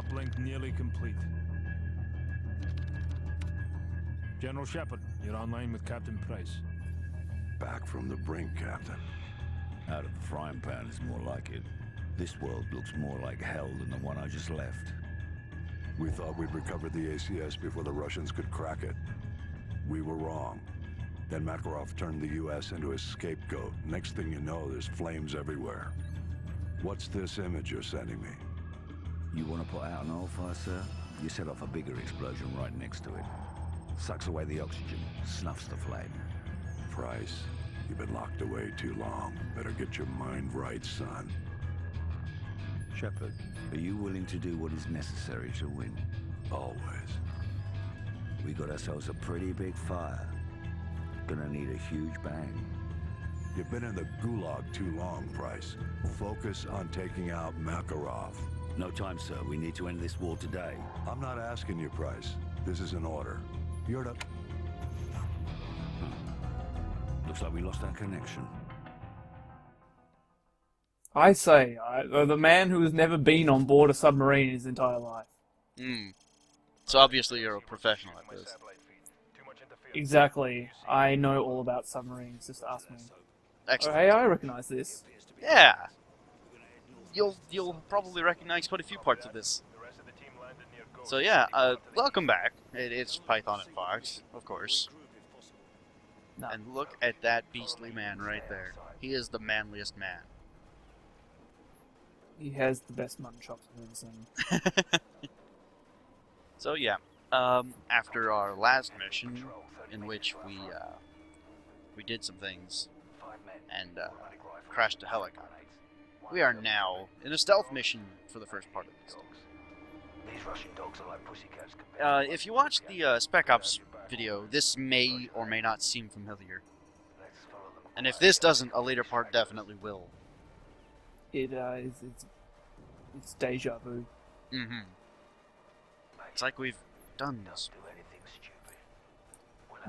Uplink nearly complete. General Shepard, you're online with Captain Price. Back from the brink, Captain. Out of the frying pan is more like it. This world looks more like hell than the one I just left. We thought we'd recovered the ACS before the Russians could crack it. We were wrong. Then Makarov turned the US into his scapegoat. Next thing you know, there's flames everywhere. What's this image you're sending me? You want to put out an oil fire, sir? You set off a bigger explosion right next to it. Sucks away the oxygen, snuffs the flame. Price, you've been locked away too long. Better get your mind right, son. Shepard, are you willing to do what is necessary to win? Always. We got ourselves a pretty big fire. Gonna need a huge bang. You've been in the gulag too long, Price. Focus on taking out Makarov. No time, sir. We need to end this war today. I'm not asking you, Price. This is an order. You're to... Looks like we lost our connection. I say, the man who has never been on board a submarine his entire life. So obviously you're a professional at this. Exactly. I know all about submarines, just ask me. Excellent. Oh, hey, I recognize this. Yeah. You'll probably recognize quite a few parts of this. So yeah, welcome back. It's Python and Fox, of course. No. And look at that beastly man right there. He is the manliest man. He has the best mutton chops I've ever seen. So yeah, after our last mission, in which we did some things and crashed a helicopter, we are now in a stealth mission for the first part of this. If you watch the Spec Ops video, this may or may not seem familiar. And if this doesn't, a later part definitely will. It's deja vu. Mm-hmm. It's like we've done this.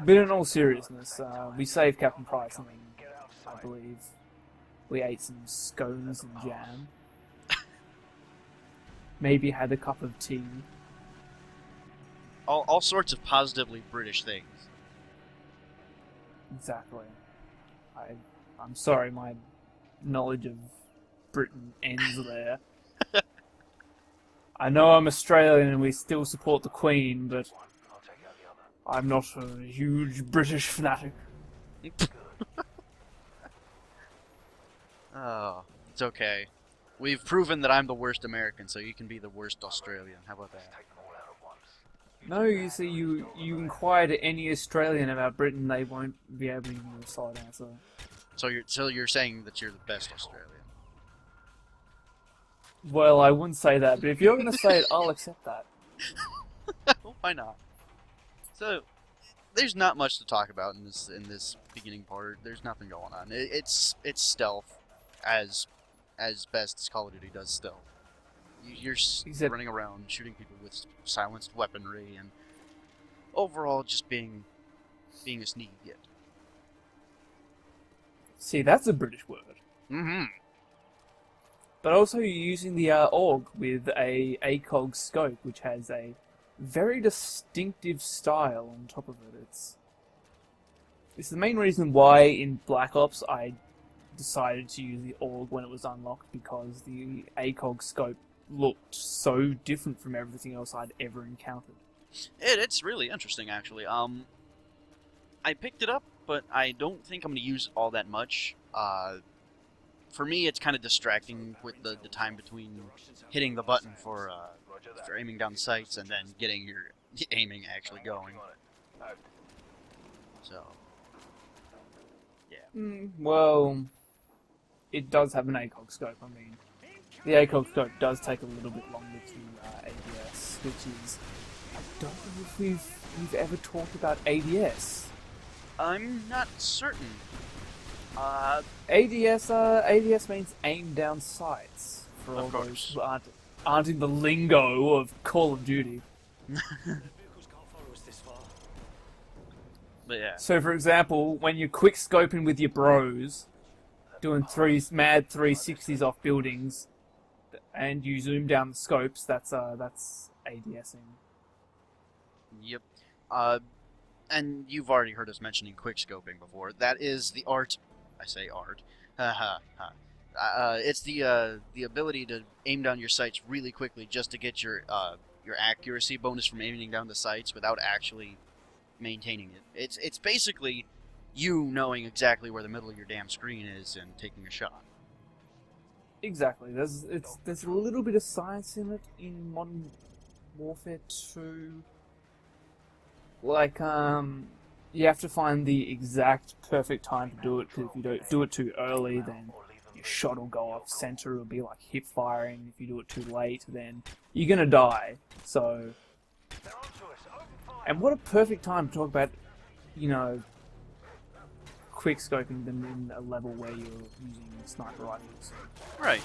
But in all seriousness, we saved Captain Price, and I believe we ate some scones and jam. Maybe had a cup of tea. All sorts of positively British things. Exactly. I'm sorry, my knowledge of Britain ends there. I know I'm Australian and we still support the Queen, but I'm not a huge British fanatic. Oh, it's okay. We've proven that I'm the worst American, so you can be the worst Australian. How about that? No, you see, you inquire to any Australian about Britain, they won't be able to give you a solid answer. So you're saying that you're the best Australian? Well, I wouldn't say that, but if you're going to say it, I'll accept that. Why not? So, there's not much to talk about in this beginning part. There's nothing going on. It's stealth, as best as Call of Duty does stealth. You're running around shooting people with silenced weaponry, and overall just being a sneaky kid. See, that's a British word. Mm-hmm. But also you're using the AUG with a ACOG scope, which has a very distinctive style on top of it. It's the main reason why in Black Ops I decided to use the AUG when it was unlocked, because the ACOG scope looked so different from everything else I'd ever encountered. It's really interesting, actually. I picked it up, but I don't think I'm going to use it all that much. For me, it's kind of distracting with the time between hitting the button for aiming down sights and then getting your aiming actually going. So, yeah. Well, it does have an ACOG scope. I mean, the ACOG scope does take a little bit longer to ADS, which is... I don't know if we've ever talked about ADS. I'm not certain. ADS means aim down sights, for all those who aren't in the lingo of Call of Duty. But yeah. So, for example, when you're quick scoping with your bros, doing mad 360s off buildings, And you zoom down the scopes. That's ADSing. Yep. And you've already heard us mentioning quickscoping before. That is the art. I say art. It's the ability to aim down your sights really quickly just to get your accuracy bonus from aiming down the sights without actually maintaining it. It's basically you knowing exactly where the middle of your damn screen is and taking a shot. Exactly. There's a little bit of science in it in Modern Warfare 2. Like, you have to find the exact perfect time to do it, because if you don't do it too early, then your shot will go off center, it'll be like hip firing. If you do it too late, then you're gonna die. So, and what a perfect time to talk about, you know, quick scoping them in a level where you're using sniper rifles. Right.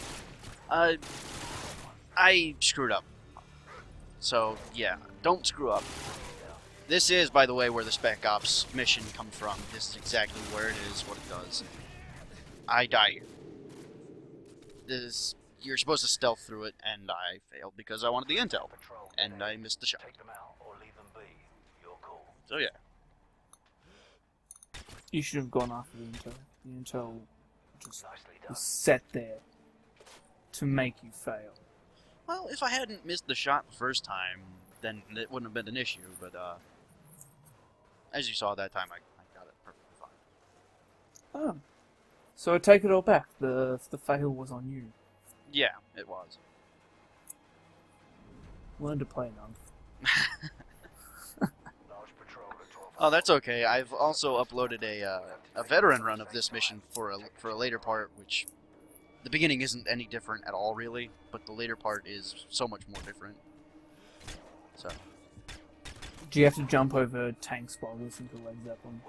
I screwed up. So, yeah, don't screw up. This is, by the way, where the Spec Ops mission comes from. This is exactly where it is, what it does. I die here. You're supposed to stealth through it, and I failed because I wanted the intel. And I missed the shot. So, yeah. You should have gone after the intel. The intel just was set there to make you fail. Well, if I hadn't missed the shot the first time, then it wouldn't have been an issue, but, as you saw that time, I got it perfectly fine. Oh. So I take it all back. The fail was on you. Yeah, it was. Learn to play none. Oh, that's okay. I've also uploaded a veteran run of this mission for a later part, which the beginning isn't any different at all, really, but the later part is so much more different. So. Do you have to jump over tanks while listening to Led Zeppelin?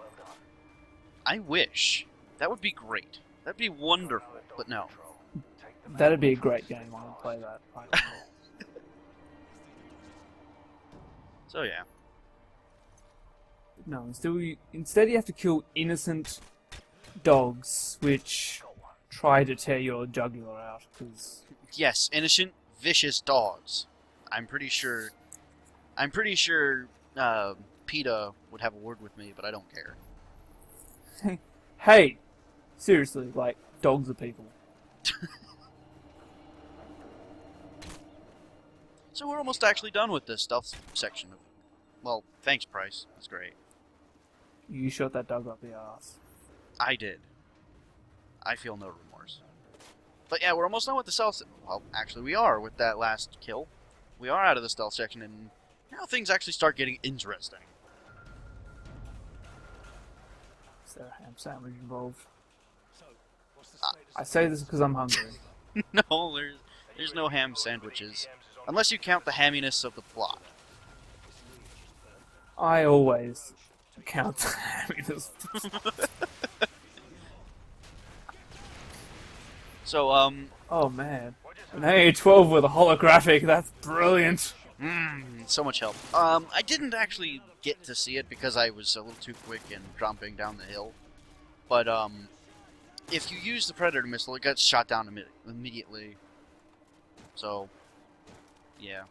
I wish. That would be great. That'd be wonderful, but no. That'd be a great game. I would play that right now. So yeah. No, instead you have to kill innocent dogs, which try to tear your jugular out. Cause Yes, innocent, vicious dogs. I'm pretty sure PETA would have a word with me, but I don't care. Hey, seriously, like, dogs are people. So we're almost actually done with this stealth section. Well, thanks, Price. That's great. You shot that dog up the ass. I did. I feel no remorse. But yeah, we're almost done with the stealth. Well, actually, we are with that last kill. We are out of the stealth section, and now things actually start getting interesting. Is there a ham sandwich involved? I say this because I'm hungry. No, there's no ham sandwiches. Unless you count the hamminess of the plot. I always count the hamminess. So, Oh man. An A12 with a holographic, that's brilliant. So much help. I didn't actually get to see it because I was a little too quick in jumping down the hill. But, if you use the Predator missile, it gets shot down immediately. So, yeah.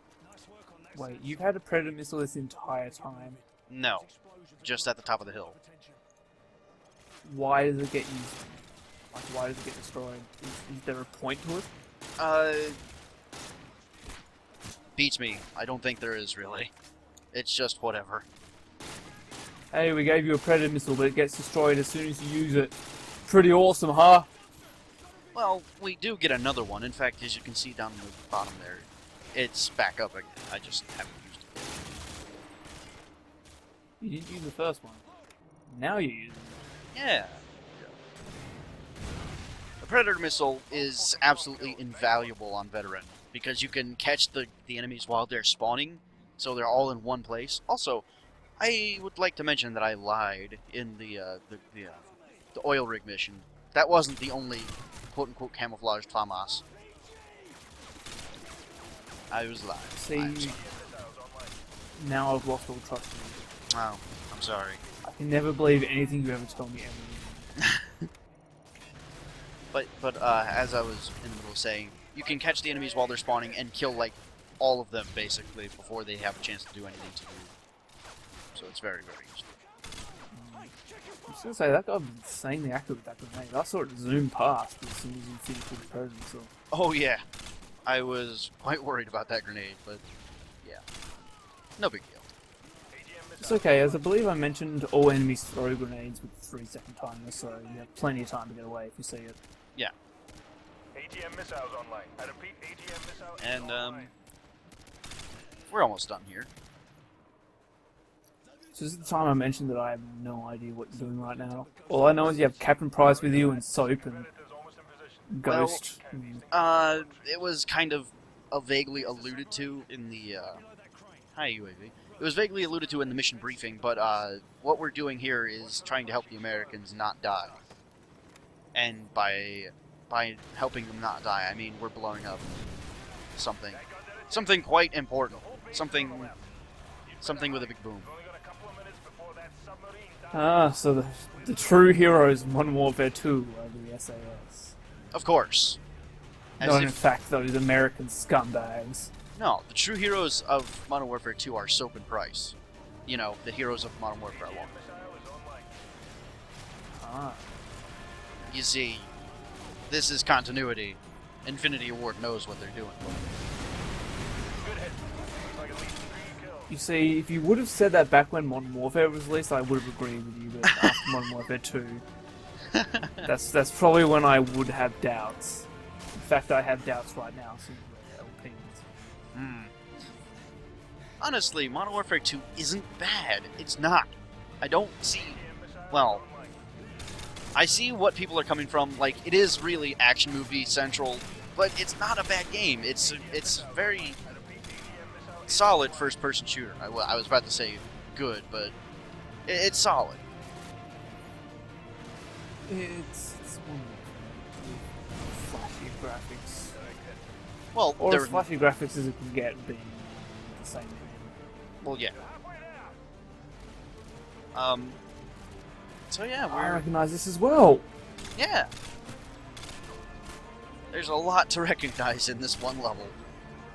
Wait, you've had a Predator missile this entire time? No. Just at the top of the hill. Why does it get used? Like, why does it get destroyed? Is there a point to it? Beats me. I don't think there is, really. It's just whatever. Hey, we gave you a Predator missile, but it gets destroyed as soon as you use it. Pretty awesome, huh? Well, we do get another one. In fact, as you can see down the bottom there, it's back up again. I just haven't used it. You didn't use the first one. Now you're using it. Yeah. The Predator missile is absolutely invaluable on Veteran because you can catch the enemies while they're spawning, so they're all in one place. Also, I would like to mention that I lied in the oil rig mission. That wasn't the only quote-unquote camouflaged FAMAS. I was lying. See, now I've lost all trust in you. Oh, I'm sorry. I can never believe anything you ever tell me ever. But as I was in the middle of saying, you can catch the enemies while they're spawning and kill like all of them basically before they have a chance to do anything to you. So it's very, very useful. I was gonna say that guy was insanely accurate with that grenade. I saw it zoom past as soon as you finished with the person. So Oh yeah, I was quite worried about that grenade, but yeah, no big deal. it's okay, as I believe I mentioned, all enemies throw grenades with 3-second timer, so you have plenty of time to get away if you see it. Yeah. AGM missiles online. I repeat, AGM missile is And online. we're almost done here. So this is the time I mentioned that I have no idea what you're doing right now. All I know is you have Captain Price with you and Soap and Predator's almost in position. Ghost. It was kind of vaguely alluded to in the hi UAV. It was vaguely alluded to in the mission briefing, but what we're doing here is trying to help the Americans not die. And by helping them not die, I mean we're blowing up something quite important, something with a big boom. Only got a couple of minutes before that submarine dies. Ah, so the true heroes in Modern Warfare 2 are the SAS. Of course. As Not in if- fact those American scumbags. No, the true heroes of Modern Warfare 2 are Soap and Price. You know, the heroes of Modern Warfare 1. Missile is online. Ah. You see, this is continuity. Infinity Ward knows what they're doing. Good hit. Looks like at least 3 kills. You see, if you would have said that back when Modern Warfare was released, I would have agreed with you, but after Modern Warfare 2, that's probably when I would have doubts. In fact, I have doubts right now, seeing the LPs. Honestly, Modern Warfare 2 isn't bad. It's not. I don't see... Well, I see what people are coming from. Like, it is really action movie central, but it's not a bad game. It's very solid first-person shooter. I was about to say good, but it's solid. It's one of flashy graphics. Well, Or they're... as flashy graphics as it can get, being the same name. Well, yeah. So yeah, I we're... recognise this as well. Yeah. There's a lot to recognize in this one level.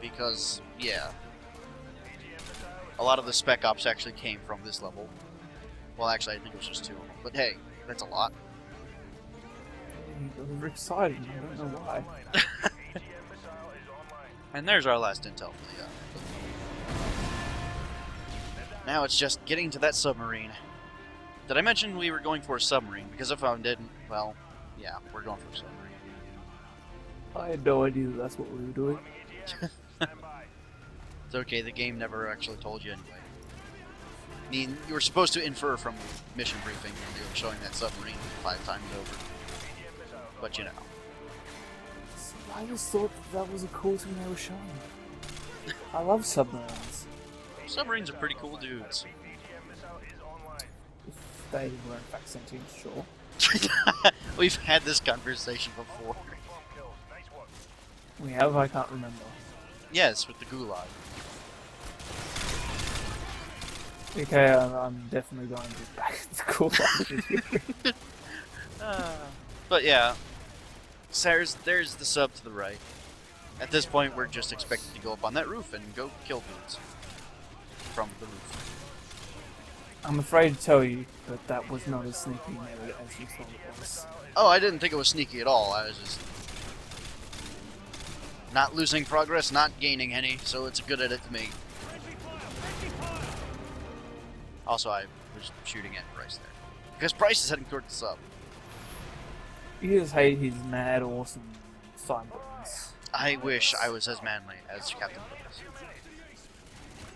Because, yeah. A lot of the Spec Ops actually came from this level. Well, actually, I think it was just 2 of them. But hey, that's a lot. I'm very excited. I don't know why. And there's our last intel for the Now it's just getting to that submarine. Did I mention we were going for a submarine? Because if I didn't, well, yeah, we're going for a submarine. I had no idea that that's what we were doing. It's okay, the game never actually told you anyway. I mean, you were supposed to infer from mission briefing when they were showing that submarine 5 times over. But you know. I just thought that was a cool thing they were showing. I love submarines. Submarines are pretty cool dudes. If they were in fact sentient, sure. We've had this conversation before. We have, I can't remember. Yes, with the Gulag. Okay, I'm definitely going to get back to cool life. But yeah, there's the sub to the right. At this point, we're just expected to go up on that roof and go kill dudes from the roof. I'm afraid to tell you that that was not as sneaky mode as you thought it was. Oh, I didn't think it was sneaky at all. I was just not losing progress, not gaining any, so it's a good edit to me. Also, I was shooting at Price there. Because Price is heading towards the sub. You just hate his mad, awesome sideburns. I wish I was as manly as Captain Price.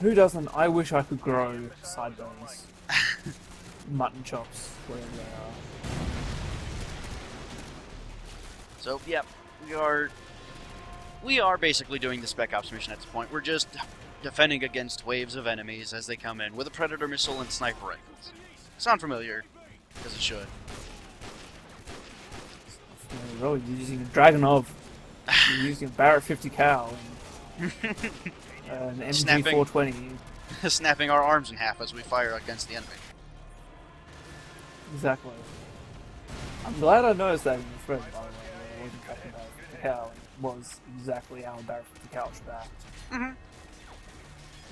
Who doesn't? I wish I could grow sideburns. Mutton chops, whatever they are. So, yeah, we are basically doing the Spec Ops mission at this point. We're just defending against waves of enemies as they come in with a Predator missile and sniper rifles. Sound familiar? Because it should. Really, you're using a Dragonov. You're using a Barrett 50 cal and an MG 420. Snapping our arms in half as we fire against the enemy. Exactly. I'm glad I noticed that in the thread, by the way. I wasn't tracking Barrett 50 cal. was exactly how Battlefield the Cow should act. Mm-hmm.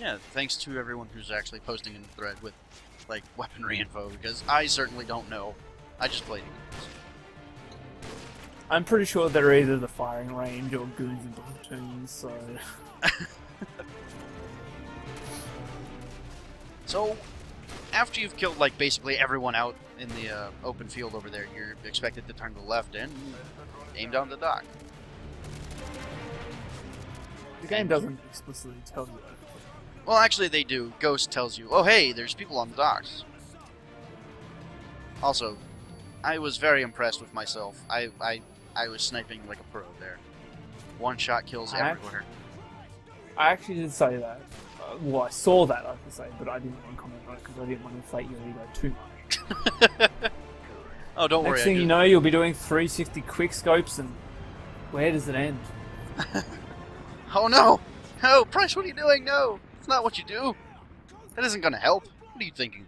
Yeah, thanks to everyone who's actually posting in the thread with, like, weaponry info, because I certainly don't know. I just played it. I'm pretty sure they're either the firing range or goons and platoons, so... So, after you've killed, like, basically everyone out in the open field over there, you're expected to turn to the left and aim down the dock. The game doesn't explicitly tell you that. Well, actually they do. Ghost tells you, oh hey, there's people on the docks. Also, I was very impressed with myself. I was sniping like a pro there. One shot kills everywhere. I actually did say that. Well, I saw that, I could say, but I didn't want to comment on it because I didn't want to inflate your ego too much. Oh, don't worry. Next thing you know, you'll be doing 360 quick scopes, and where does it end? Oh no! No, Price, what are you doing? No! It's not what you do! That isn't gonna help. What are you thinking?